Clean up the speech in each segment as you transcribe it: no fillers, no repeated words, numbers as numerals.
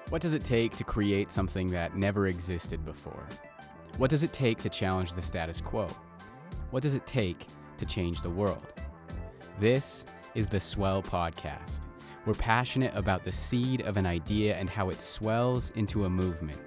What does it take to create something that never existed before? What does it take to challenge the status quo? What does it take to change the world? This is the Swell Podcast. We're passionate about the seed of an idea and how it swells into a movement.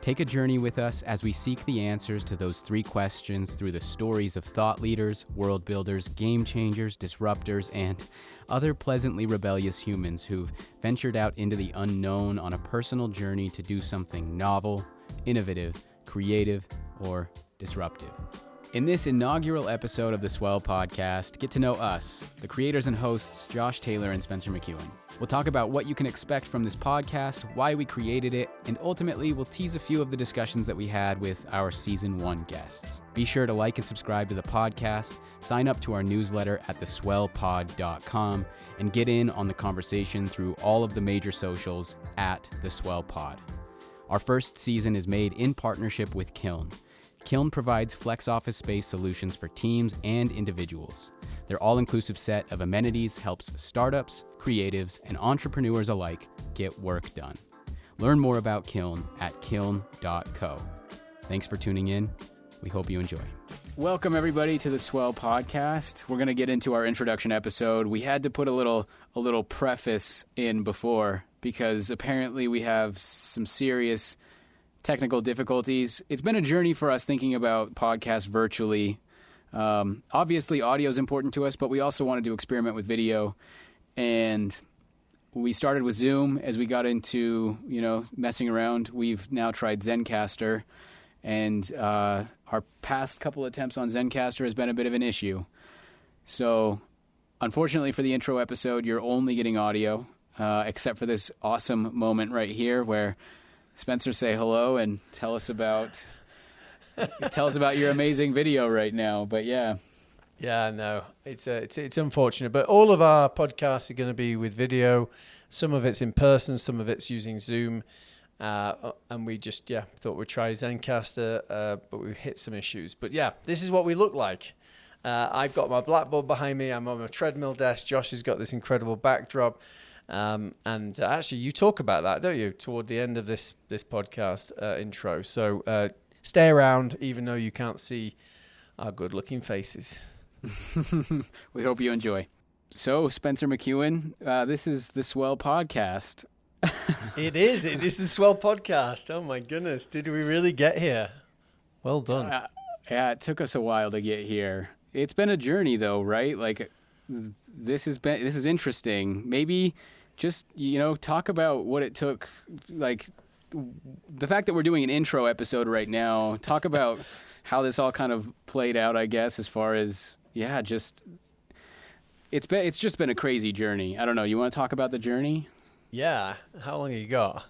Take a journey with us as we seek the answers to those three questions through the stories of thought leaders, world builders, game changers, disruptors, and other pleasantly rebellious humans who've ventured out into the unknown on a personal journey to do something novel, innovative, creative, or disruptive. In this inaugural episode of the Swell Podcast, get to know us, the creators and hosts Josh Taylor and Spencer McKeown. We'll talk about what you can expect from this podcast, why we created it, and ultimately we'll tease a few of the discussions that we had with our Season 1 guests. Be sure to like and subscribe to the podcast, sign up to our newsletter at theswellpod.com, and get in on the conversation through all of the major socials at The Swell Pod. Our first season is made in partnership with Kiln. Kiln provides flex office space solutions for teams and individuals. Their all-inclusive set of amenities helps startups, creatives, and entrepreneurs alike get work done. Learn more about Kiln at kiln.co. Thanks for tuning in. We hope you enjoy. Welcome, everybody, to the Swell Podcast. We're going to get into our introduction episode. We had to put a little preface in before because apparently we have some serious technical difficulties. It's been a journey for us thinking about podcasts virtually. Obviously, audio is important to us, but we also wanted to experiment with video. And we started with Zoom as we got into, messing around. We've now tried Zencastr, and our past couple attempts on Zencastr has been a bit of an issue. So, unfortunately for the intro episode, you're only getting audio, except for this awesome moment right here where Spencer, say hello and tell us about your amazing video right now. But yeah, no, it's unfortunate, but all of our podcasts are going to be with video. Some of it's in person, some of it's using Zoom, and we just thought we'd try Zencastr, but we hit some issues. But yeah, this is what we look like. I've got my blackboard behind me. I'm on a treadmill desk. Josh has got this incredible backdrop. And actually, you talk about that, don't you, toward the end of this podcast intro. So stay around, even though you can't see our good-looking faces. We hope you enjoy. So, Spencer McKeown, this is the Swell Podcast. It is the Swell Podcast. Oh, my goodness. Did we really get here? Well done. Yeah, it took us a while to get here. It's been a journey, though, right? Like, this is interesting. Maybe just, talk about what it took, like the fact that we're doing an intro episode right now. Talk about how this all kind of played out, I guess, as far as, it's just been a crazy journey. I don't know. You want to talk about the journey? Yeah. How long have you got?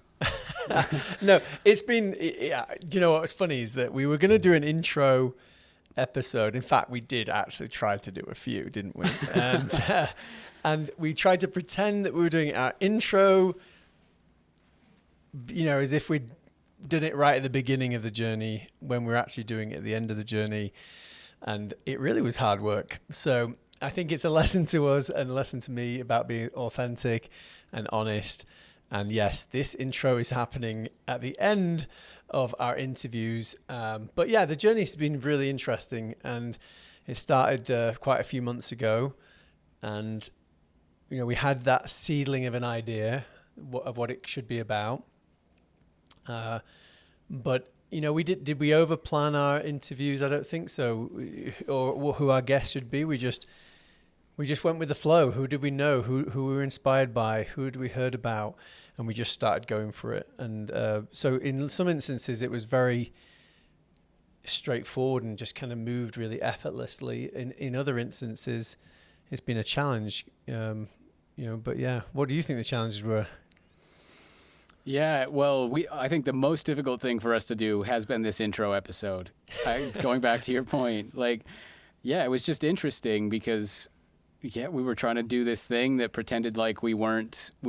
No, it's been, you know what's funny is that we were going to do an intro episode. In fact, we did actually try to do a few, didn't we? And we tried to pretend that we were doing our intro, as if we'd done it right at the beginning of the journey when we're actually doing it at the end of the journey. And it really was hard work. So I think it's a lesson to us and a lesson to me about being authentic and honest. And yes, this intro is happening at the end of our interviews. But yeah, the journey's been really interesting, and it started quite a few months ago. And, we had that seedling of an idea of what it should be about. But, did we over-plan our interviews? I don't think so. Or who our guests should be. We just went with the flow. Who did we know? Who we were inspired by? Who had we heard about? And we just started going for it. And so in some instances, it was very straightforward and just kind of moved really effortlessly. In other instances, it's been a challenge. But yeah, what do you think the challenges were? Yeah, well, I think the most difficult thing for us to do has been this intro episode. Going back to your point, it was just interesting because we were trying to do this thing that pretended like we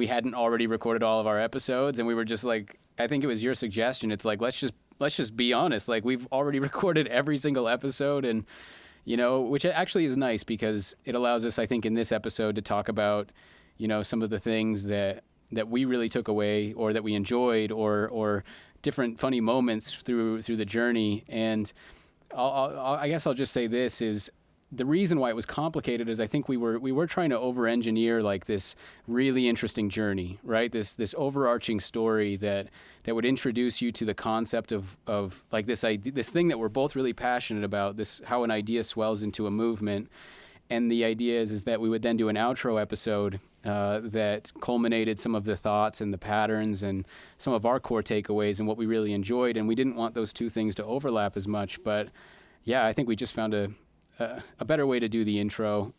hadn't already recorded all of our episodes, and we were just like, I think it was your suggestion. It's like, let's just be honest. Like, we've already recorded every single episode, and which actually is nice because it allows us, I think, in this episode to talk about, some of the things that that we really took away, or that we enjoyed, or different funny moments through the journey. And I guess I'll just say this is the reason why it was complicated is I think we were trying to over-engineer like this really interesting journey, right? This overarching story that would introduce you to the concept of like this idea, this thing that we're both really passionate about, this how an idea swells into a movement. And the idea is that we would then do an outro episode that culminated some of the thoughts and the patterns and some of our core takeaways and what we really enjoyed. And we didn't want those two things to overlap as much. But yeah, I think we just found a better way to do the intro.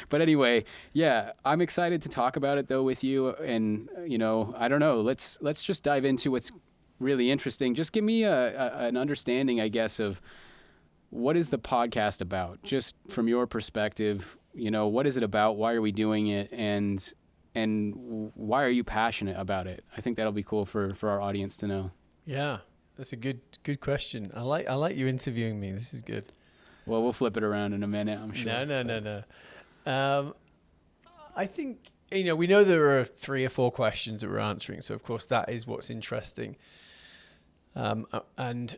But anyway, yeah, I'm excited to talk about it though with you. And I don't know, let's just dive into what's really interesting. Just give me an understanding, I guess, of what is the podcast about, just from your perspective. What is it about? Why are we doing it? And why are you passionate about it? I think that'll be cool for our audience to know. Yeah, that's a good question. I like you interviewing me. This is good. Well, we'll flip it around in a minute, I'm sure. No. I think, we know there are 3 or 4 questions that we're answering. So, of course, that is what's interesting. And,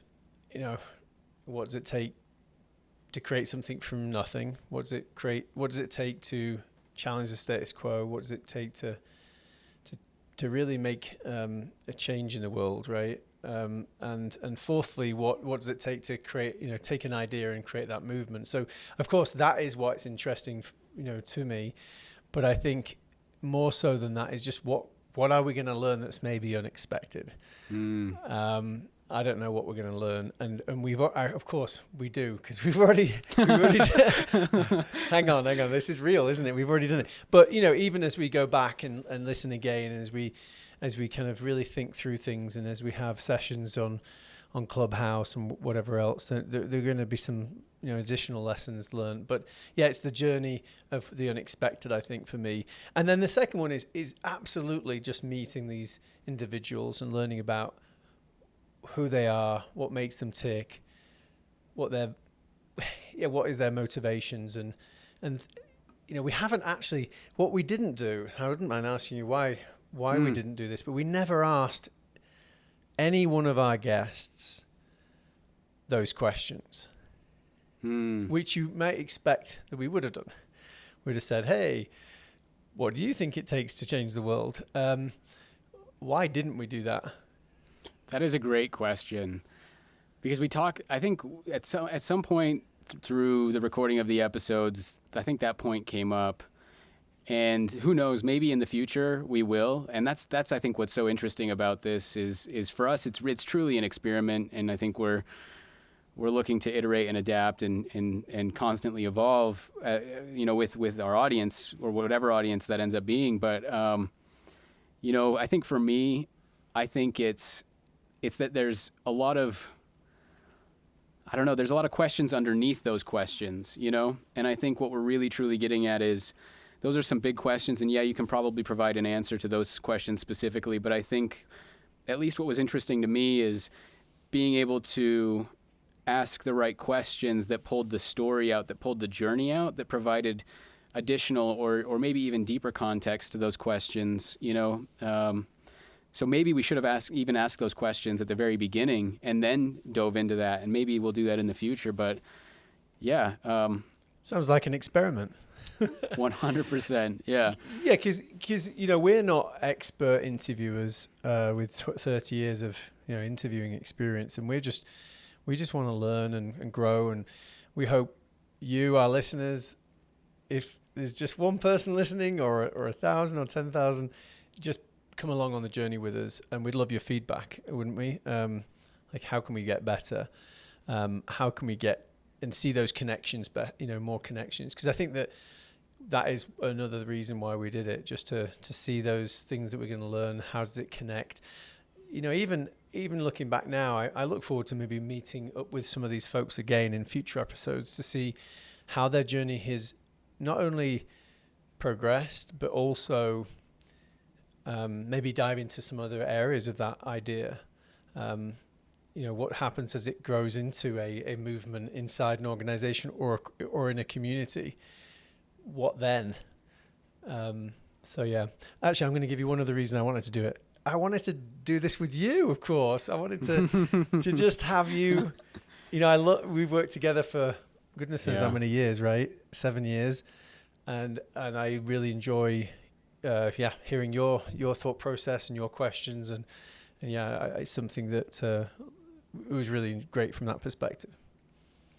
what does it take to create something from nothing? What does it take to challenge the status quo? What does it take to really make a change in the world, right? And fourthly, what does it take to create, take an idea and create that movement? So, of course, that is what's interesting, to me. But I think more so than that is just what are we going to learn that's maybe unexpected? I don't know what we're going to learn, and of course we do, because we've already hang on, this is real, isn't it? We've already done it. But even as we go back and listen again, and as we kind of really think through things, and as we have sessions on Clubhouse and whatever else, there are going to be some additional lessons learned. But yeah, it's the journey of the unexpected, I think, for me. And then the second one is absolutely just meeting these individuals and learning about who they are, what makes them tick, what is their motivations, and we haven't actually, what we didn't do. I wouldn't mind asking you why we didn't do this, but we never asked any one of our guests those questions, which you might expect that we would have done. We'd have said, "Hey, what do you think it takes to change the world?" Why didn't we do that? That is a great question, because I think at some point through the recording of the episodes, I think that point came up, and who knows, maybe in the future we will. And that's I think what's so interesting about this is for us, it's truly an experiment. And I think we're looking to iterate and adapt and constantly evolve, with our audience, or whatever audience that ends up being. But, I think for me, I think it's that there's a lot of, there's a lot of questions underneath those questions, And I think what we're really truly getting at is those are some big questions. And yeah, you can probably provide an answer to those questions specifically. But I think at least what was interesting to me is being able to ask the right questions that pulled the story out, that pulled the journey out, that provided additional or maybe even deeper context to those questions, So maybe we should have asked those questions at the very beginning and then dove into that. And maybe we'll do that in the future. But yeah. Sounds like an experiment. 100%. Yeah. Yeah, because we're not expert interviewers with 30 years of interviewing experience, and we just want to learn and grow. And we hope you, our listeners, if there's just one person listening or 1,000 or 10,000, just come along on the journey with us, and we'd love your feedback, wouldn't we? Like, how can we get better? How can we get and see those connections, more connections? Because I think that is another reason why we did it, just to see those things that we're going to learn. How does it connect? Even looking back now, I look forward to maybe meeting up with some of these folks again in future episodes to see how their journey has not only progressed, but also maybe dive into some other areas of that idea. What happens as it grows into a movement inside an organization or in a community? What then? So yeah, actually, I'm going to give you one other reason I wanted to do it. I wanted to do this with you, of course. I wanted to just have you. You know, we've worked together for goodness knows how many years, right? 7 years, and I really enjoy, hearing your thought process and your questions, and it's something that it was really great from that perspective.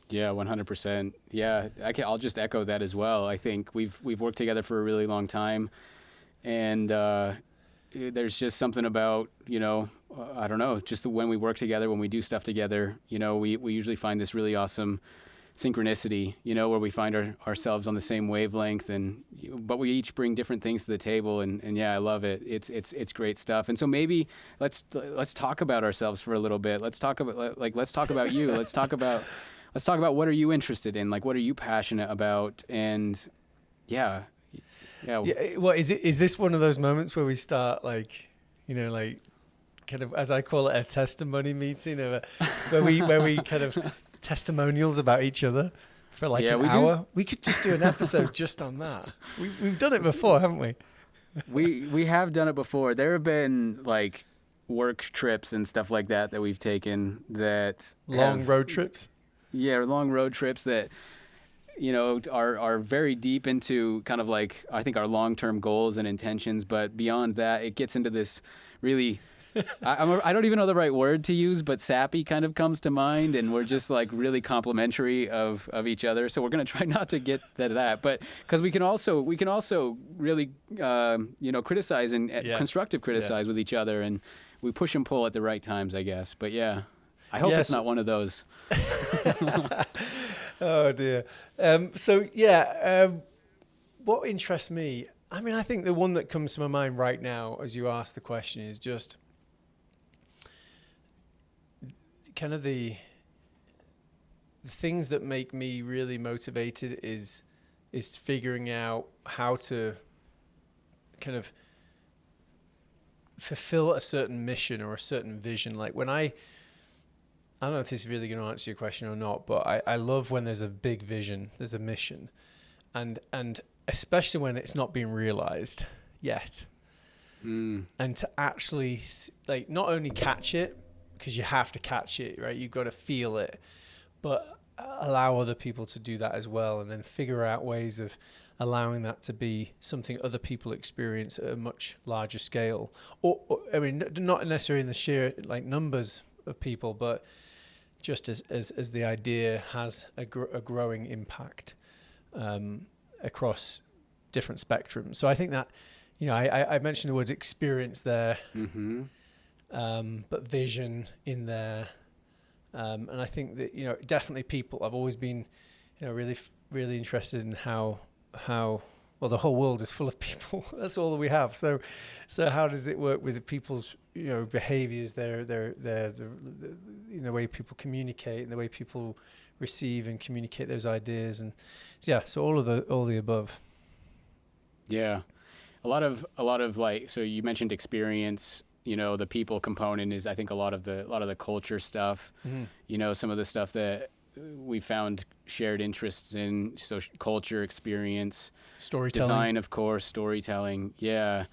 Yeah, 100%. Yeah, I'll just echo that as well. I think we've worked together for a really long time, and there's just something about, I don't know, just when we work together, when we do stuff together, we usually find this really awesome synchronicity, where we find ourselves on the same wavelength, but we each bring different things to the table, and yeah, I love it. It's great stuff. And so maybe let's talk about ourselves for a little bit. Let's talk about you. Let's talk about what are you interested in? Like, what are you passionate about? And yeah. Well, is this one of those moments where we start kind of, as I call it, a testimony meeting, where we kind of testimonials about each other for an hour? We could just do an episode just on that. We've done it before, haven't we? We have done it before. There have been work trips and stuff like that we've taken that long road trips. Yeah, long road trips that are very deep into kind of I think our long-term goals and intentions, but beyond that, it gets into this really I don't even know the right word to use, but sappy kind of comes to mind, and we're just really complimentary of each other. So we're going to try not to get to that, but because we can also really criticize and constructive criticize with each other, and we push and pull at the right times, I guess. But yeah, I hope it's not one of those. Oh dear. What interests me, I think the one that comes to my mind right now as you ask the question is just kind of the things that make me really motivated is figuring out how to kind of fulfill a certain mission or a certain vision. Like when I don't know if this is really going to answer your question or not, but I love when there's a big vision, there's a mission, and especially when it's not being realized yet. And to actually not only catch it, because you have to catch it, right? You've got to feel it, but allow other people to do that as well, and then figure out ways of allowing that to be something other people experience at a much larger scale. Or not necessarily in the sheer numbers of people, but just as the idea has a growing impact across different spectrums. So I think that, I mentioned the word experience there, but vision in there. And I think that, definitely people, I've always been, really, really interested in how well, the whole world is full of people. That's all that we have. So how does it work with people's, behaviors, the way people communicate and the way people receive and communicate those ideas, and so all the above. Yeah, a lot of so you mentioned experience. The people component is, I think, a lot of the culture stuff. Some of the stuff that we found shared interests in, so culture, experience, storytelling, design, of course, storytelling. Yeah,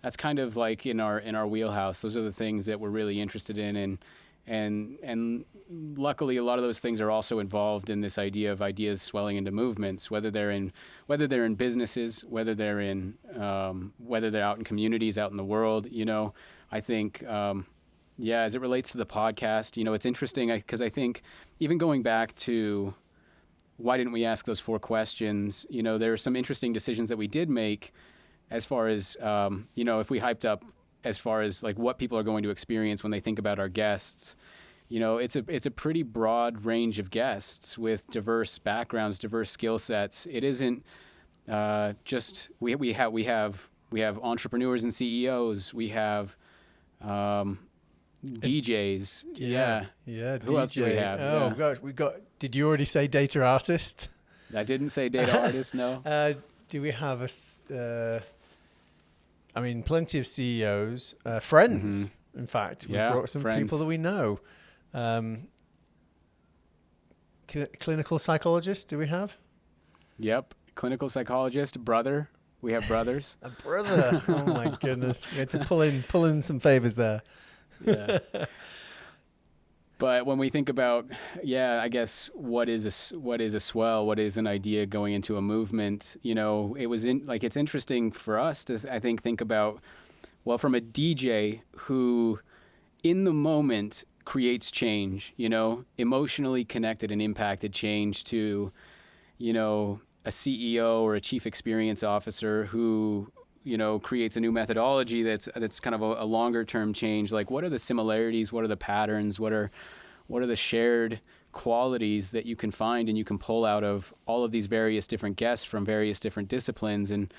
that's kind of in our wheelhouse. Those are the things that we're really interested in, and luckily a lot of those things are also involved in this idea of ideas swelling into movements, whether they're in businesses, whether they're out in communities, out in the world. I think as it relates to the podcast, it's interesting because I think even going back to why didn't we ask those 4 questions, there are some interesting decisions that we did make as far as if we hyped up as far as what people are going to experience when they think about our guests. It's a pretty broad range of guests with diverse backgrounds, diverse skill sets. It isn't just we have entrepreneurs and CEOs. We have DJs. Yeah. Who DJ. else do we have? Oh gosh, we got. Did you already say data artist? I didn't say data artist. No. Do we have plenty of CEOs, friends. In fact, we brought some friends. People that we know. Clinical psychologist, do we have? Yep. Clinical psychologist, brother. We have brothers. A brother. Oh my goodness. We had to pull in some favors there. Yeah. But when we think about, I guess what is a swell? What is an idea going into a movement? It's interesting for us to, I think about, well, from a DJ who in the moment creates change, emotionally connected and impacted change to, a CEO or a chief experience officer who, creates a new methodology that's kind of a longer term change. Like, what are the similarities? What are the patterns? What are the shared qualities that you can find and you can pull out of all of these various different guests from various different disciplines? And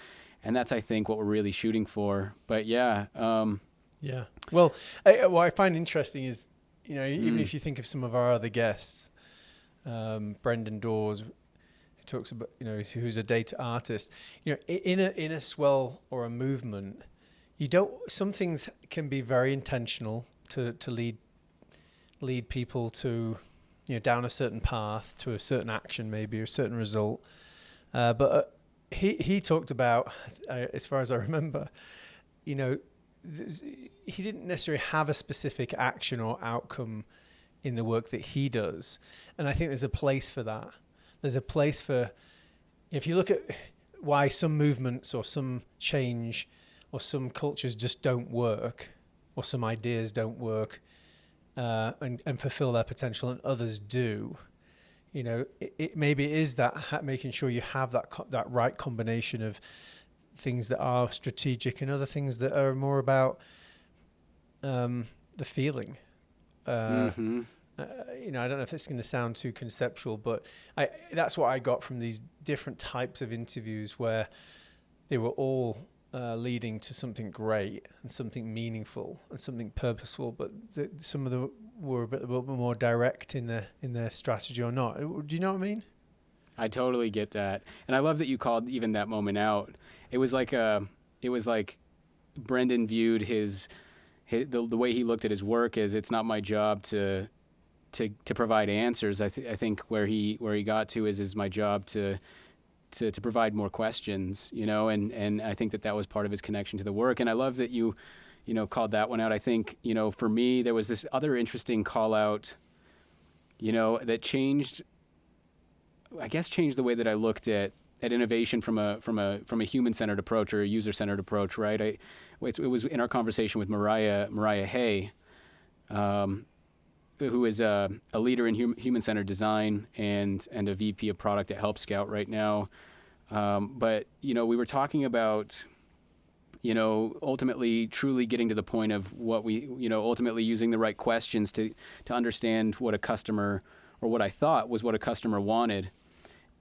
that's, I think, what we're really shooting for. But yeah. Well, what I find interesting is, even if you think of some of our other guests, Brendan Dawes, talks about, who's a data artist, in a swell or a movement, some things can be very intentional to lead people to, down a certain path, to a certain action, maybe a certain result. But he talked about, as far as I remember, he didn't necessarily have a specific action or outcome in the work that he does. And I think there's a place for that. There's a place for, if you look at why some movements or some change or some cultures just don't work, or some ideas don't work and fulfill their potential, and others do, maybe it is that making sure you have that right combination of things that are strategic and other things that are more about the feeling. I don't know if it's going to sound too conceptual, but that's what I got from these different types of interviews, where they were all leading to something great and something meaningful and something purposeful, but some of them were a bit more direct in their strategy or not. Do you know what I mean? I totally get that. And I love that you called even that moment out. It was like Brendan viewed the way he looked at his work as, it's not my job to provide answers. I think where he got to is my job to provide more questions, and I think that was part of his connection to the work. And I love that you called that one out. I think, for me, there was this other interesting call out, that changed the way that I looked at innovation from a human-centered approach or a user-centered approach, right? It was in our conversation with Mariah Hay, who is a leader in human-centered design and a VP of product at Help Scout right now. But, we were talking about, ultimately truly getting to the point of what we, ultimately using the right questions to understand what a customer, or what I thought was what a customer wanted.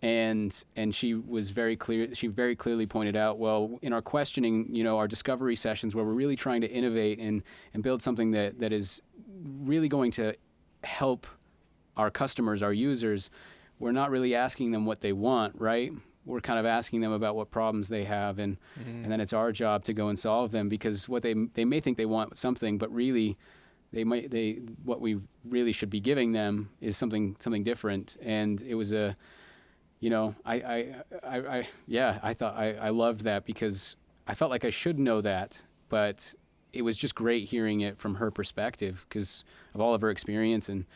And she was very clear. She very clearly pointed out, well, in our questioning, our discovery sessions, where we're really trying to innovate and build something that is really going to help our customers, our users, we're not really asking them what they want, right? We're kind of asking them about what problems they have, and then it's our job to go and solve them, because what they may think they want something, but really what we really should be giving them is something different. And it was I thought I loved that, because I felt like I should know that, but it was just great hearing it from her perspective because of all of her experience. And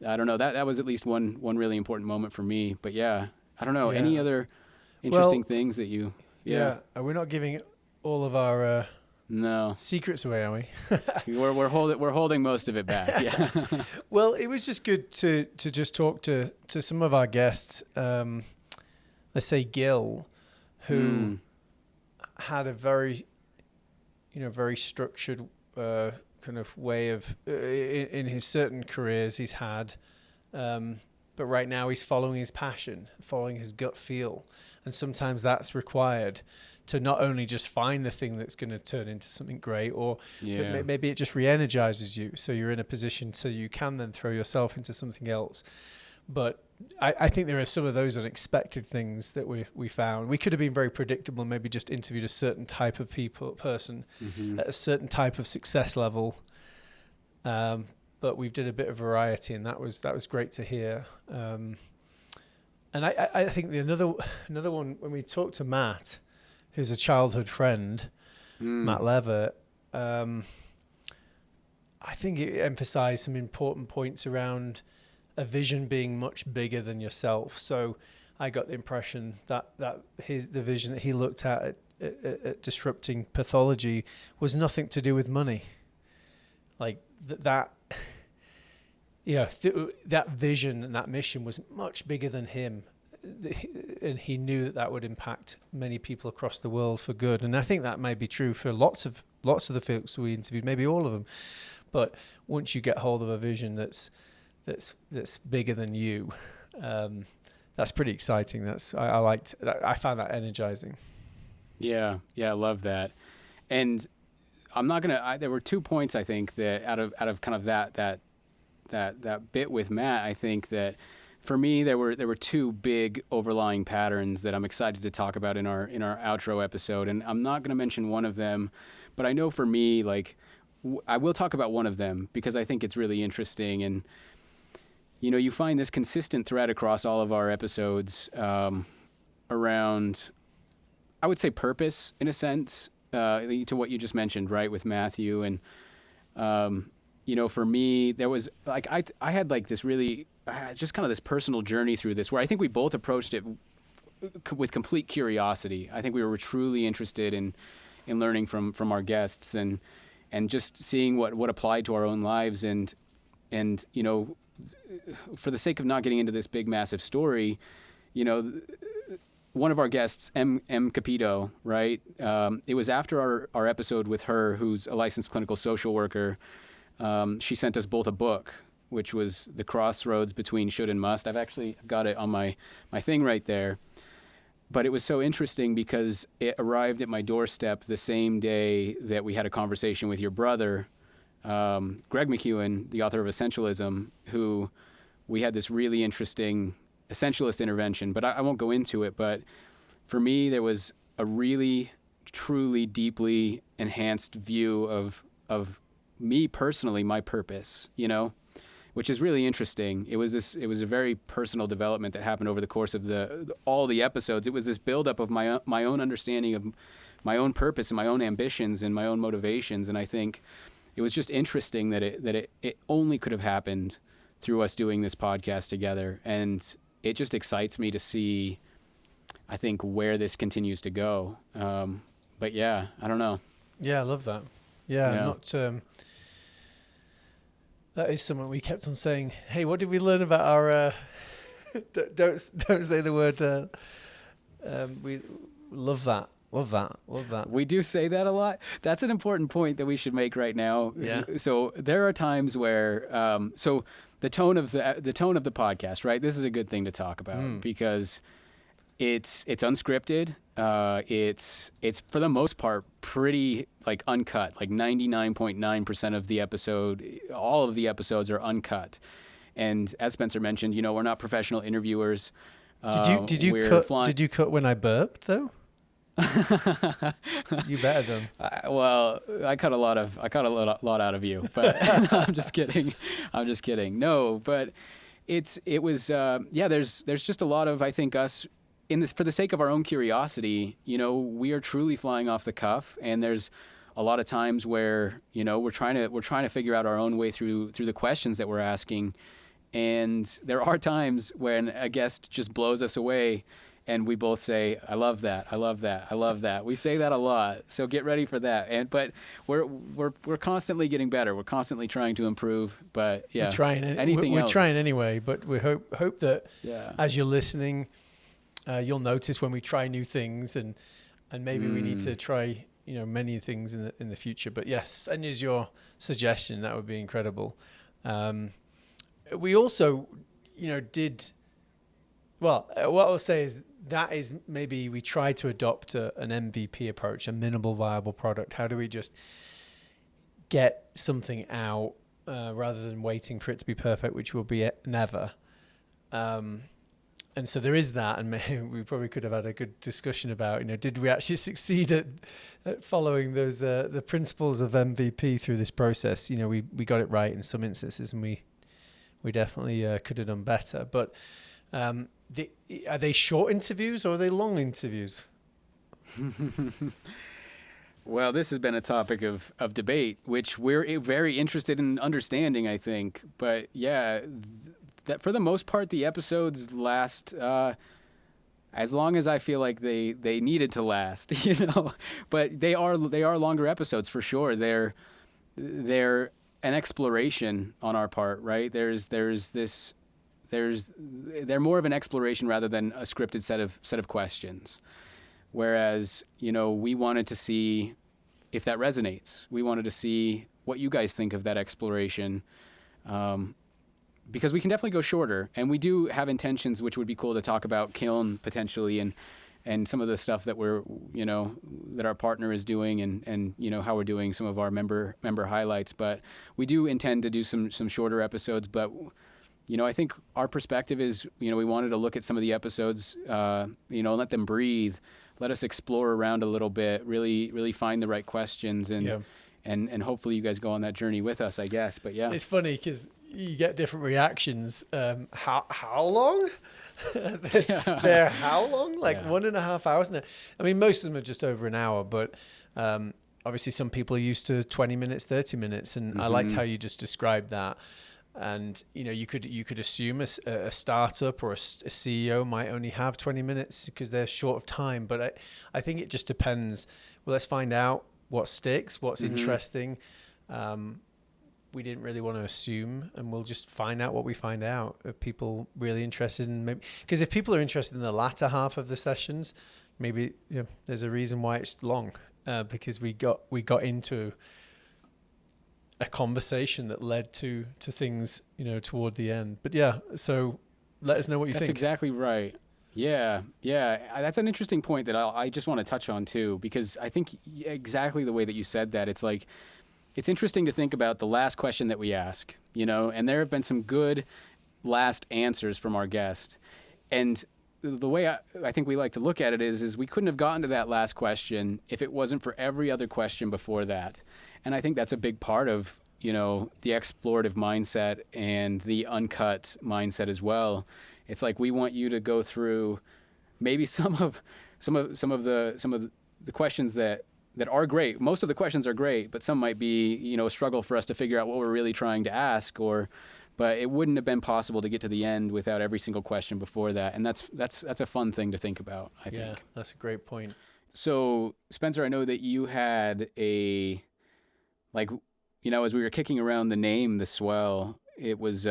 I don't know, that was at least one really important moment for me. But yeah, I don't know, any other interesting things that you... Yeah. We're not giving all of our secrets away, are we? we're holding most of it back. Yeah. Well, it was just good to just talk to some of our guests. Let's say Gil, who had a very structured kind of way of in his certain careers he's had, but right now he's following his passion, following his gut feel, and sometimes that's required to not only just find the thing that's going to turn into something great, or maybe it just re-energizes you, so you're in a position so you can then throw yourself into something else. But I think there are some of those unexpected things that we found. We could have been very predictable, maybe just interviewed a certain type of person at a certain type of success level. But we did a bit of variety, and that was great to hear. And I think another one, when we talked to Matt, who's a childhood friend, Matt Levitt, I think it emphasized some important points around a vision being much bigger than yourself. So I got the impression that the vision that he looked at disrupting pathology was nothing to do with money. Like that vision and that mission was much bigger than him. And he knew that would impact many people across the world for good. And I think that may be true for lots of the folks we interviewed, maybe all of them. But once you get hold of a vision that's bigger than you, that's pretty exciting. I found that energizing. Yeah, I love that. And I'm not gonna. There were 2 points I think that out of kind of that bit with Matt. I think that for me there were 2 big overlying patterns that I'm excited to talk about in our outro episode. And I'm not gonna mention one of them, but I know for me, like, I will talk about one of them because I think it's really interesting. And you find this consistent thread across all of our episodes around, I would say, purpose in a sense, to what you just mentioned, right, with Matthew. And, for me, there was like, I had like this really, just kind of this personal journey through this where I think we both approached it with complete curiosity. I think we were truly interested in learning from our guests and just seeing what applied to our own lives. And for the sake of not getting into this big, massive story, one of our guests, M. Capito, right? It was after our episode with her, who's a licensed clinical social worker. She sent us both a book, which was The Crossroads Between Should and Must. I've actually got it on my thing right there. But it was so interesting because it arrived at my doorstep the same day that we had a conversation with your brother, Greg McKeown, the author of Essentialism, who we had this really interesting essentialist intervention. But I won't go into it. But for me, there was a really, truly, deeply enhanced view of me personally, my purpose, which is really interesting. It was a very personal development that happened over the course of all the episodes. It was this buildup of my own understanding of my own purpose and my own ambitions and my own motivations. And I think it was just interesting that it only could have happened through us doing this podcast together. And it just excites me to see, I think, where this continues to go. But yeah, I don't know. Yeah, I love that. Yeah. That is something we kept on saying. Hey, what did we learn about our? Don't say the word. We love that. Love that. We do say that a lot. That's an important point that we should make right now. Yeah. So there are times where, so the tone of the podcast, right? This is a good thing to talk about because it's unscripted. It's for the most part pretty like uncut. Like 99.9% of the episode, all of the episodes are uncut. And as Spencer mentioned, we're not professional interviewers. Did you cut when I burped though? You better done. Well, I cut a lot out of you, but no, I'm just kidding. No, but it was there's just a lot of, I think, us in this for the sake of our own curiosity. We are truly flying off the cuff, and there's a lot of times where we're trying to figure out our own way through the questions that we're asking, and there are times when a guest just blows us away. And we both say, I love that. I love that. I love that. We say that a lot. So get ready for that. But we're constantly getting better. We're constantly trying to improve. But yeah, we're trying anyway. But we hope that as you're listening, you'll notice when we try new things, and maybe we need to try many things in the future. But yes, send us your suggestion. That would be incredible. We also did. Well, what I'll say is that is maybe we try to adopt an MVP approach, a minimal viable product. How do we just get something out rather than waiting for it to be perfect, which will be never. And so there is that, and maybe we probably could have had a good discussion about, did we actually succeed at following those the principles of MVP through this process? We got it right in some instances, and we definitely could have done better. But are they short interviews or are they long interviews? Well, this has been a topic of debate, which we're very interested in understanding, I think. But yeah, that for the most part, the episodes last as long as I feel like they needed to last, you know. But they are longer episodes for sure. They're an exploration on our part, right? They're more of an exploration rather than a scripted set of questions. Whereas, you know, we wanted to see if that resonates. We wanted to see what you guys think of that exploration, because we can definitely go shorter, and we do have intentions, which would be cool to talk about Kiln potentially, and some of the stuff that we're, you know, that our partner is doing, and you know how we're doing some of our member highlights. But we do intend to do some shorter episodes. But you know, I think our perspective is, you know, we wanted to look at some of the episodes, you know, let them breathe. Let us explore around a little bit, really find the right questions, and hopefully you guys go on that journey with us, I guess. But yeah, it's funny because you get different reactions. How long? They're how long? Like 1.5 hours now. I mean, most of them are just over an hour, but obviously some people are used to 20 minutes, 30 minutes, and I liked how you just described that. And you know, you could assume a startup or a CEO might only have 20 minutes because they're short of time. But I think it just depends. Well, let's find out what sticks, what's interesting. We didn't really want to assume, and we'll just find out what we find out. Are people really interested in, maybe? Because if people are interested in the latter half of the sessions, maybe, you know, there's a reason why it's long, because we got into a conversation that led to things, you know, toward the end. But yeah, so let us know what you think. That's exactly right. Yeah. That's an interesting point that I just want to touch on too, because I think exactly the way that you said that, it's like, it's interesting to think about the last question that we ask, you know, and there have been some good last answers from our guest. And the way I think we like to look at it is we couldn't have gotten to that last question if it wasn't for every other question before that. And I think that's a big part of, you know, the explorative mindset and the uncut mindset as well. It's like we want you to go through maybe some of the questions that are great. Most of the questions are great, but some might be, you know, a struggle for us to figure out what we're really trying to ask, but it wouldn't have been possible to get to the end without every single question before that. And that's a fun thing to think about, I think. Yeah, that's a great point. So, Spencer, I know that you had like, you know, as we were kicking around the name, the Swell, it was,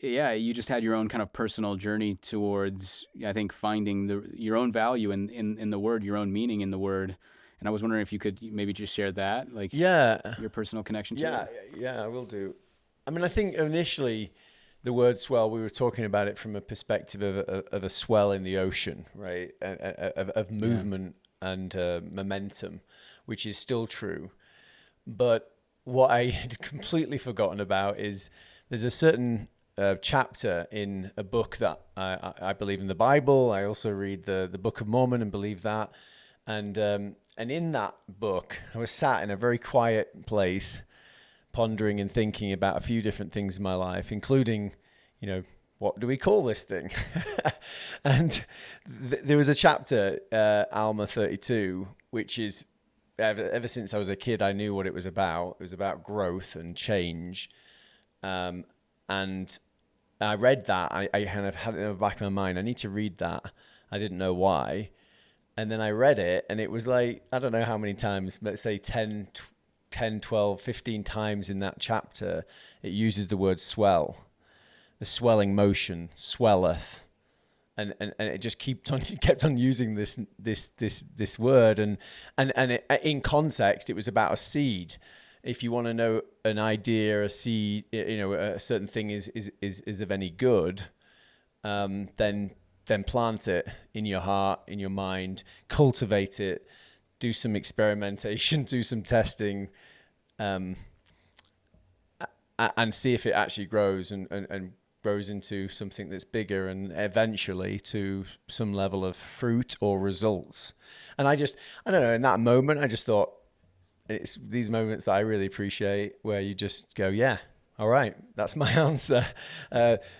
you just had your own kind of personal journey towards, I think, finding your own value in the word, your own meaning in the word. And I was wondering if you could maybe just share that, like your personal connection to it. Yeah, I will do. I mean, I think initially the word swell, we were talking about it from a perspective of a swell in the ocean, right? Of movement and momentum, which is still true. But what I had completely forgotten about is there's a certain chapter in a book that I believe in the Bible. I also read the Book of Mormon and believe that. And in that book, I was sat in a very quiet place, pondering and thinking about a few different things in my life, including, you know, what do we call this thing? And there was a chapter, Alma 32, which is, ever since I was a kid, I knew what it was about. It was about growth and change. And I read that. I kind of had it in the back of my mind. I need to read that. I didn't know why. And then I read it, and it was like, I don't know how many times, let's say 10, 12, 15 times in that chapter, it uses the word swell. The swelling motion, swelleth. And it just kept on using this word. And it, in context, it was about a seed. If you want to know an idea, a seed, you know, a certain thing is of any good, then plant it in your heart, in your mind, cultivate it, do some experimentation, do some testing, and see if it actually grows and grows into something that's bigger and eventually to some level of fruit or results. And I don't know, in that moment, I just thought, it's these moments that I really appreciate where you just go, yeah, all right, that's my answer.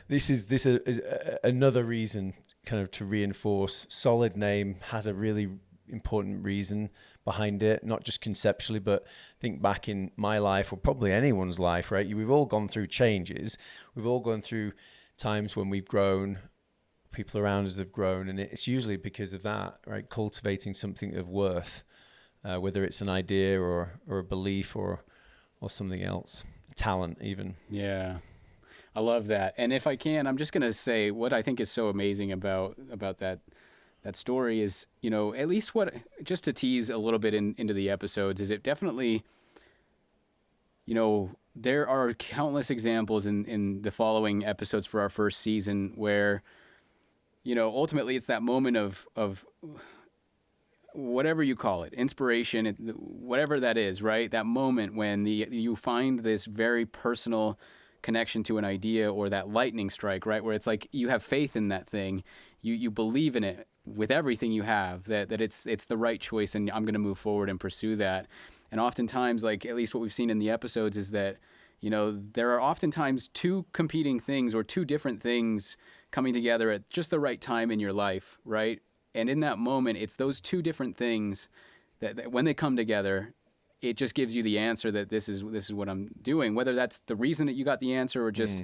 This is another reason kind of to reinforce, solid name has a really important reason behind it, not just conceptually, but think back in my life, or probably anyone's life, right? We've all gone through changes. We've all gone through times when we've grown, people around us have grown, and it's usually because of that, right? Cultivating something of worth, whether it's an idea or a belief or something else, talent even. Yeah. I love that. And if I can, I'm just going to say what I think is so amazing about that story is, at least just to tease a little bit into the episodes, is it definitely, there are countless examples in the following episodes for our first season where, ultimately it's that moment of whatever you call it, inspiration, whatever that is, right? That moment when you find this very personal connection to an idea, or that lightning strike, right? Where it's like you have faith in that thing, you believe in it with everything you have, that it's the right choice, and I'm going to move forward and pursue that. And oftentimes, like at least what we've seen in the episodes, is that there are oftentimes two competing things or two different things coming together at just the right time in your life, right? And in that moment, it's those two different things that when they come together, it just gives you the answer that this is what I'm doing. Whether that's the reason that you got the answer, or just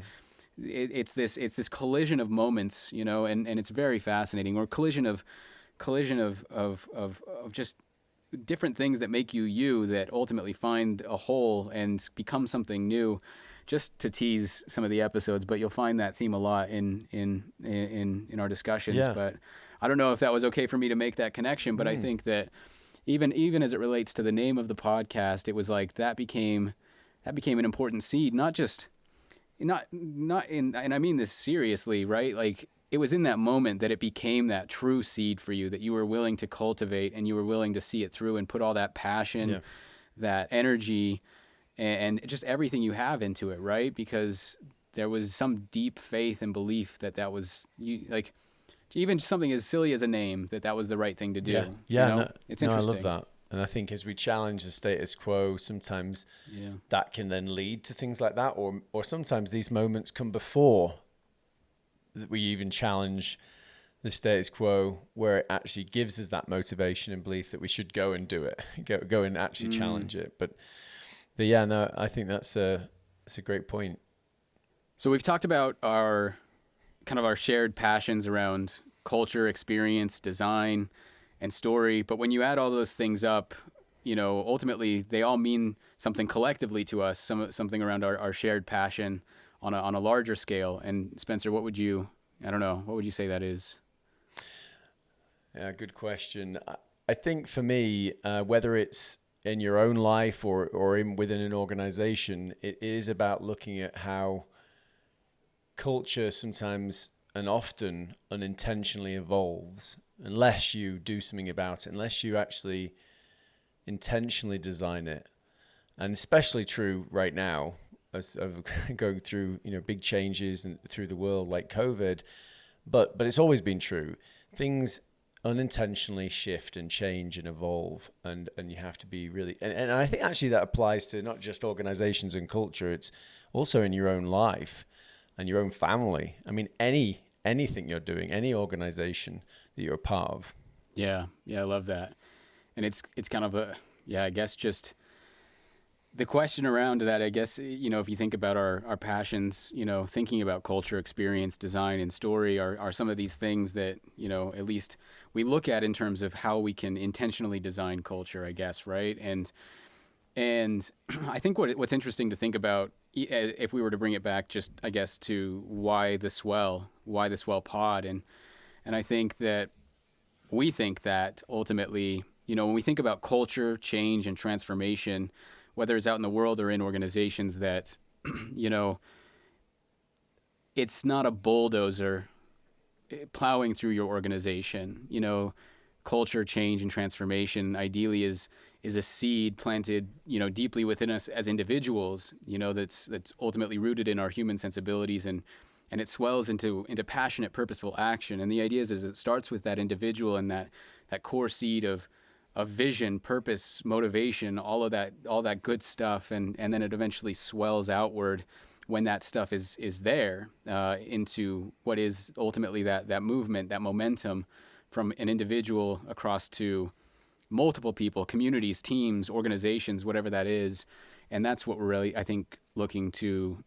it's this collision of moments, and it's very fascinating. Or collision of just different things that make you that ultimately find a whole and become something new. Just to tease some of the episodes, but you'll find that theme a lot in our discussions. Yeah. But I don't know if that was okay for me to make that connection, but I think that even as it relates to the name of the podcast, it was like that became an important seed, not in, and I mean this seriously, right? Like it was in that moment that it became that true seed for you that you were willing to cultivate, and you were willing to see it through and put all that passion, that energy, and just everything you have into it, right? Because there was some deep faith and belief that was you, like even something as silly as a name, that was the right thing to do. Yeah. It's interesting. I love that. And I think as we challenge the status quo, sometimes that can then lead to things like that, or sometimes these moments come before that we even challenge the status quo, where it actually gives us that motivation and belief that we should go and do it, go and actually challenge it. But yeah, no, I think that's a great point. So we've talked about our shared passions around culture, experience, design, and story. But when you add all those things up, ultimately they all mean something collectively to us, something around our shared passion on a larger scale. And Spencer, what would you say that is? Yeah, good question. I think for me, whether it's in your own life or within an organization, it is about looking at how culture sometimes and often unintentionally evolves unless you do something about it, unless you actually intentionally design it. And especially true right now, as of going through big changes through the world like COVID, but it's always been true. Things unintentionally shift and change and evolve, and you have to be really, and I think actually that applies to not just organizations and culture, it's also in your own life and your own family. I mean, anything you're doing, any organization that you're a part of. Yeah, I love that. And it's kind of I guess just the question around that, I guess, if you think about our passions, thinking about culture, experience, design, and story are some of these things that, at least we look at in terms of how we can intentionally design culture, I guess, right? And I think what's interesting to think about, if we were to bring it back just, I guess, to why the Swell pod. And I think that we think that ultimately, when we think about culture, change, and transformation, whether it's out in the world or in organizations, that, it's not a bulldozer plowing through your organization. Culture, change, and transformation ideally is a seed planted, deeply within us as individuals, that's ultimately rooted in our human sensibilities, and it swells into passionate, purposeful action. And the idea is it starts with that individual and that core seed of vision, purpose, motivation, all that good stuff, and then it eventually swells outward when that stuff is there into what is ultimately that movement, that momentum from an individual across to multiple people, communities, teams, organizations, whatever that is. And that's what we're really, I think, looking to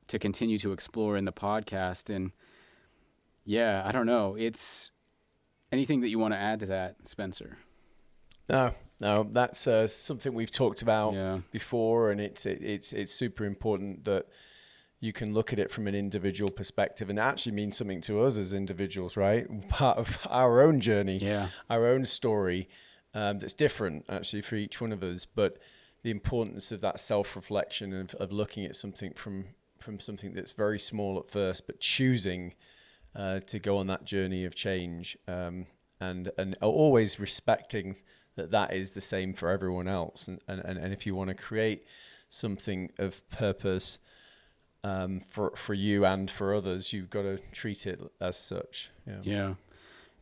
continue to explore in the podcast. And yeah, I don't know. It's anything that you want to add to that, Spencer? No, that's something we've talked about before, and it's super important that you can look at it from an individual perspective, and it actually means something to us as individuals, right? Part of our own journey, our own story, that's different actually for each one of us, but the importance of that self-reflection of looking at something from something that's very small at first, but choosing to go on that journey of change, and always respecting that is the same for everyone else. And if you want to create something of purpose for you and for others, you've got to treat it as such. Yeah.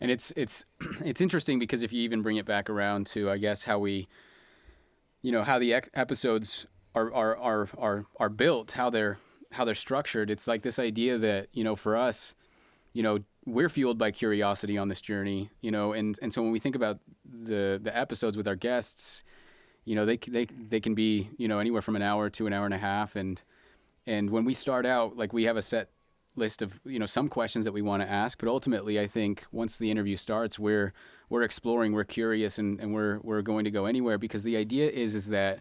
And it's interesting because if you even bring it back around to, I guess, how we, how the episodes are built, how they're structured. It's like this idea that, for us, we're fueled by curiosity on this journey, and so when we think about the episodes with our guests, they can be, anywhere from an hour to an hour and a half. And when we start out, like, we have a set list of, some questions that we want to ask, but ultimately I think once the interview starts, we're exploring, we're curious, and we're going to go anywhere, because the idea is that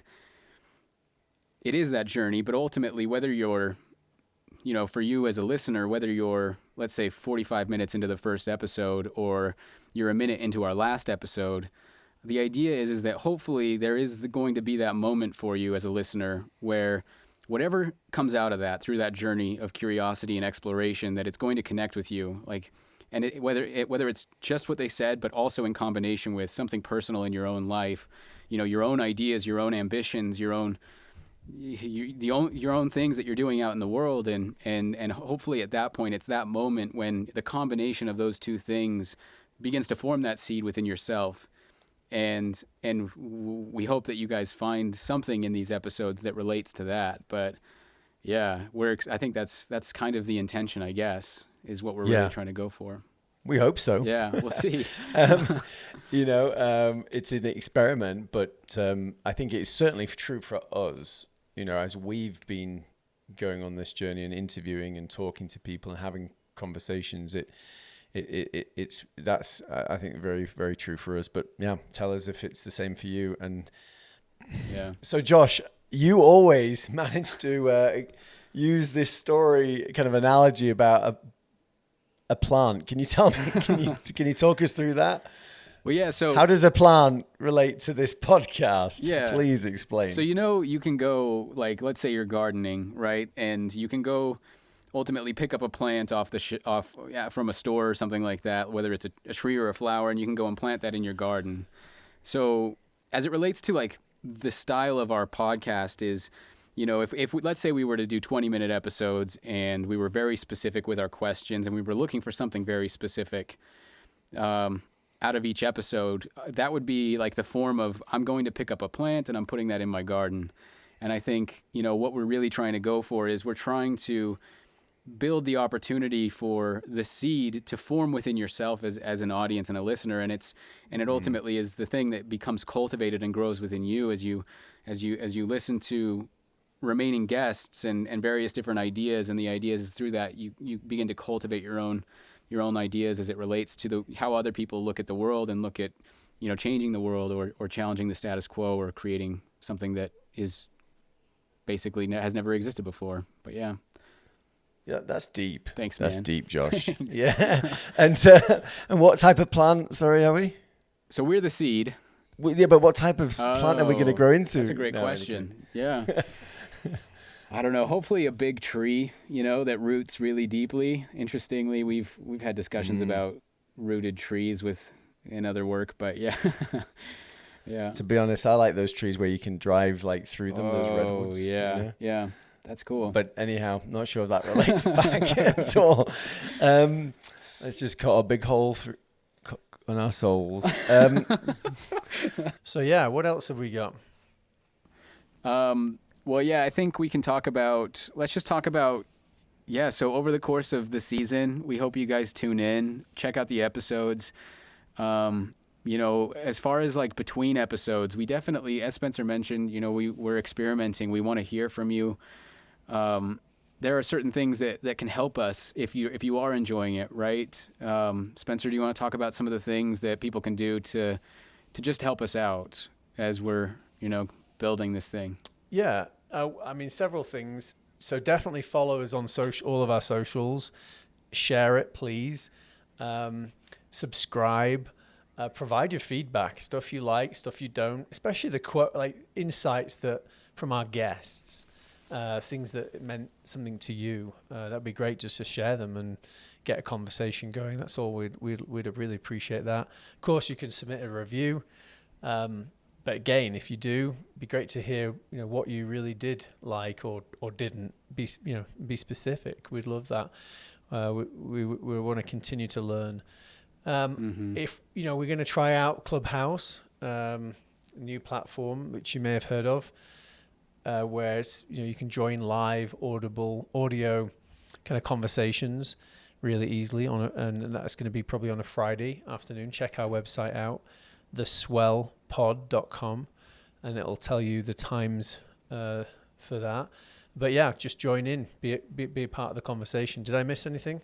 it is that journey. But ultimately, whether you're, for you as a listener, whether you're, let's say, 45 minutes into the first episode or you're a minute into our last episode, the idea is that hopefully there is going to be that moment for you as a listener where whatever comes out of that, through that journey of curiosity and exploration, that it's going to connect with you. Like, and whether it's just what they said, but also in combination with something personal in your own life, your own ideas, your own ambitions, your own things that you're doing out in the world, and hopefully at that point, it's that moment when the combination of those two things begins to form that seed within yourself. And we hope that you guys find something in these episodes that relates to that. But yeah, I think that's kind of the intention, I guess, is what we're really trying to go for. We hope so. Yeah, we'll see. It's an experiment, but I think it's certainly true for us, as we've been going on this journey and interviewing and talking to people and having conversations, that's I think very, very true for us. But yeah, tell us if it's the same for you. And so Josh, you always manage to use this story kind of analogy about a plant. Can you tell me? Can you talk us through that? Well, yeah. So how does a plant relate to this podcast? Yeah, please explain. So you can go, like, let's say you're gardening, right? And you can go ultimately pick up a plant from a store or something like that, whether it's a tree or a flower, and you can go and plant that in your garden. So as it relates to, like, the style of our podcast is, if let's say we were to do 20-minute episodes and we were very specific with our questions and we were looking for something very specific out of each episode, that would be like the form of, I'm going to pick up a plant and I'm putting that in my garden. And I think, what we're really trying to go for is we're trying to build the opportunity for the seed to form within yourself as an audience and a listener, and it ultimately is the thing that becomes cultivated and grows within you as you listen to remaining guests and various different ideas, and the ideas is through that you begin to cultivate your own ideas as it relates to how other people look at the world and look at changing the world or challenging the status quo or creating something that is basically has never existed before. But yeah. Yeah, that's deep. Thanks, man. That's deep, Josh. Yeah. And what type of plant, are we? So we're the seed. But what type of plant are we going to grow into? That's a great question. Yeah. I don't know. Hopefully a big tree, that roots really deeply. Interestingly, we've had discussions about rooted trees in other work, but yeah. Yeah. To be honest, I like those trees where you can drive like through them, those redwoods. Oh, yeah. Yeah. That's cool. But anyhow, not sure if that relates back at all. Let's just cut a big hole through. on our souls. So yeah, what else have we got? Well, yeah, I think we can talk about, let's just talk about, yeah, so over the course of the season, we hope you guys tune in, check out the episodes. As far as like between episodes, we definitely, as Spencer mentioned, we're experimenting. We want to hear from you. There are certain things that can help us if you are enjoying it, right? Spencer, do you want to talk about some of the things that people can do to just help us out as we're, building this thing? Yeah, several things. So definitely follow us on all of our socials. Share it, please. Subscribe. Provide your feedback, stuff you like, stuff you don't, especially the insights from our guests, things that meant something to you. That'd be great just to share them and get a conversation going. That's all we'd really appreciate that. Of course, you can submit a review. But again, if you do, it'd be great to hear, what you really did like or didn't. Be specific. We'd love that. We want to continue to learn. If we're going to try out Clubhouse, a new platform which you may have heard of, where you can join live audio kind of conversations really easily and that's going to be probably on a Friday afternoon. Check our website out, theswellpod.com, and it'll tell you the times for that. But yeah, just join in, be a part of the conversation. Did I miss anything?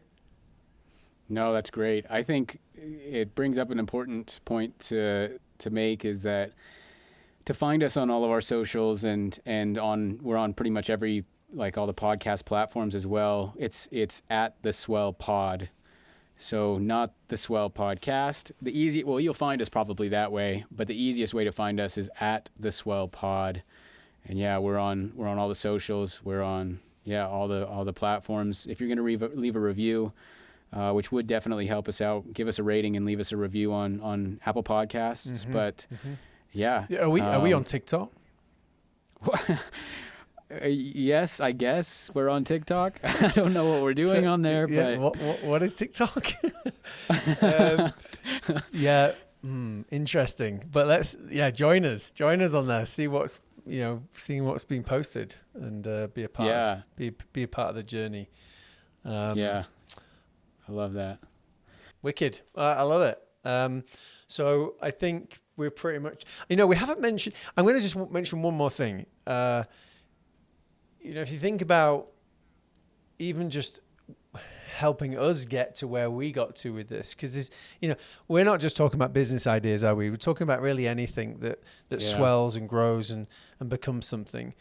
No, that's great. I think it brings up an important point to make, is that to find us on all of our socials and we're on pretty much every, like all the podcast platforms as well. It's at the Swell Pod. So not the Swell Podcast. You'll find us probably that way, but the easiest way to find us is at the Swell Pod. And yeah, we're on all the socials. We're on all the platforms. If you're going to leave a review, which would definitely help us out, give us a rating and leave us a review on Apple Podcasts. But yeah, are we on TikTok? Yes, I guess we're on TikTok. I don't know what we're doing on there, but what is TikTok? Interesting. But let's join us on there. See seeing what's being posted and be a part. Be a part of the journey. I love that. Wicked. I love it. So I think we're pretty much. We haven't mentioned. I'm going to just mention one more thing. If you think about even just helping us get to where we got to with this, because we're not just talking about business ideas, are we? We're talking about really anything that swells and grows and becomes something.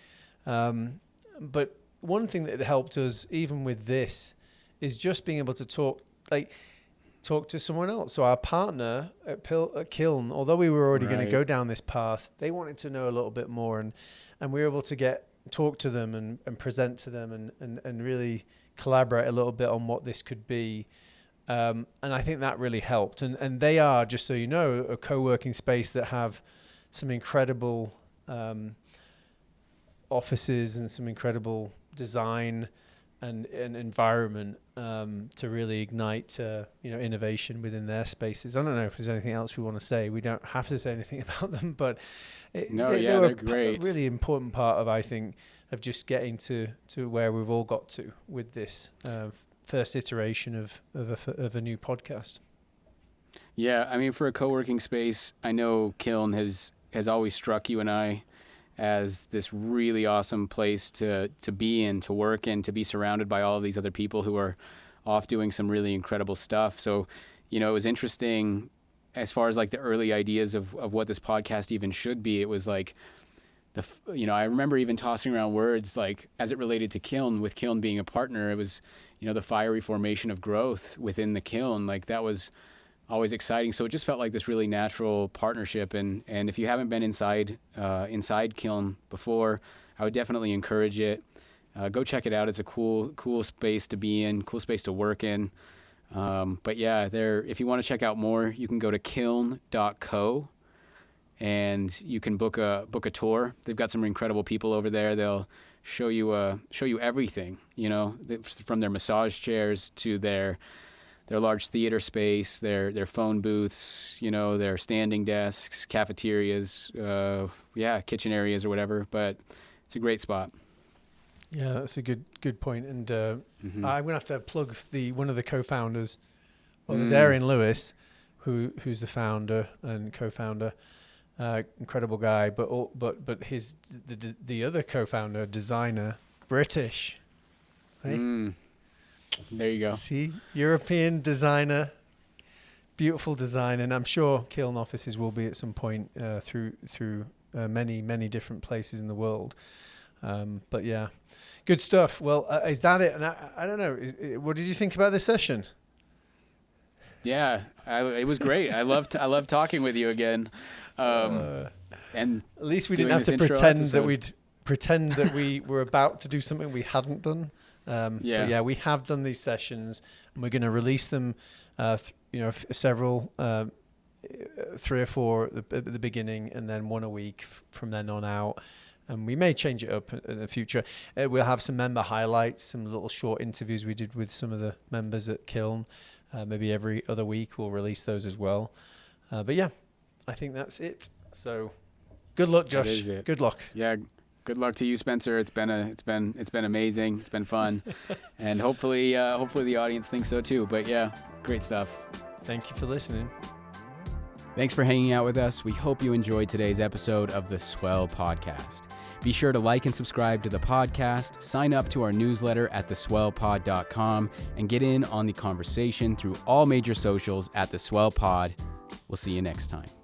But one thing that helped us even with this is just being able to talk to someone else. So our partner at Kiln, although we were already going to go down this path, they wanted to know a little bit more, and we were able to talk to them and present to them and really collaborate a little bit on what this could be. And I think that really helped. And they are, just so you know, a co-working space that have some incredible offices and some incredible design and environment to really ignite innovation within their spaces. I don't know if there's anything else we want to say. We don't have to say anything about them, but they're great. A really important part of, I think, of just getting to where we've all got to with this first iteration of a new podcast. Yeah, I mean, for a co-working space, I know Kiln has always struck you and I as this really awesome place to be in, to work in, to be surrounded by all of these other people who are off doing some really incredible stuff. So, it was interesting as far as like the early ideas of what this podcast even should be. It was like, I remember even tossing around words like as it related to Kiln, with Kiln being a partner, it was, the fiery formation of growth within the Kiln. Like that was always exciting. So it just felt like this really natural partnership. And if you haven't been inside Kiln before, I would definitely encourage it. Go check it out. It's a cool space to be in, cool space to work in. But yeah, if you want to check out more, you can go to kiln.co and you can book a tour. They've got some incredible people over there. They'll show you everything, from their massage chairs to their large theater space, their phone booths, their standing desks, cafeterias, kitchen areas or whatever. But it's a great spot. Yeah, that's a good point. And I'm gonna have to plug one of the co-founders. Well, there's Aaron Lewis, who's the founder and co-founder, incredible guy. But the other co-founder, designer, British. Right? There you go. See, European designer, beautiful design, and I'm sure Kiln offices will be at some point through many different places in the world. But yeah, good stuff. Well, is that it? And I don't know. What did you think about this session? Yeah, it was great. I loved talking with you again. And at least we didn't have to pretend that we were about to do something we hadn't done. But yeah, we have done these sessions, and we're going to release them. Several, 3 or 4 at the beginning, and then 1 a week from then on out. And we may change it up in the future. We'll have some member highlights, some little short interviews we did with some of the members at Kiln. Maybe every other week we'll release those as well. But yeah, I think that's it. So good luck, Josh. Good luck. Yeah. Good luck to you, Spencer. It's been amazing. It's been fun. And hopefully the audience thinks so too. But yeah, great stuff. Thank you for listening. Thanks for hanging out with us. We hope you enjoyed today's episode of the Swell Podcast. Be sure to like and subscribe to the podcast, sign up to our newsletter at theswellpod.com, and get in on the conversation through all major socials at The Swell Pod. We'll see you next time.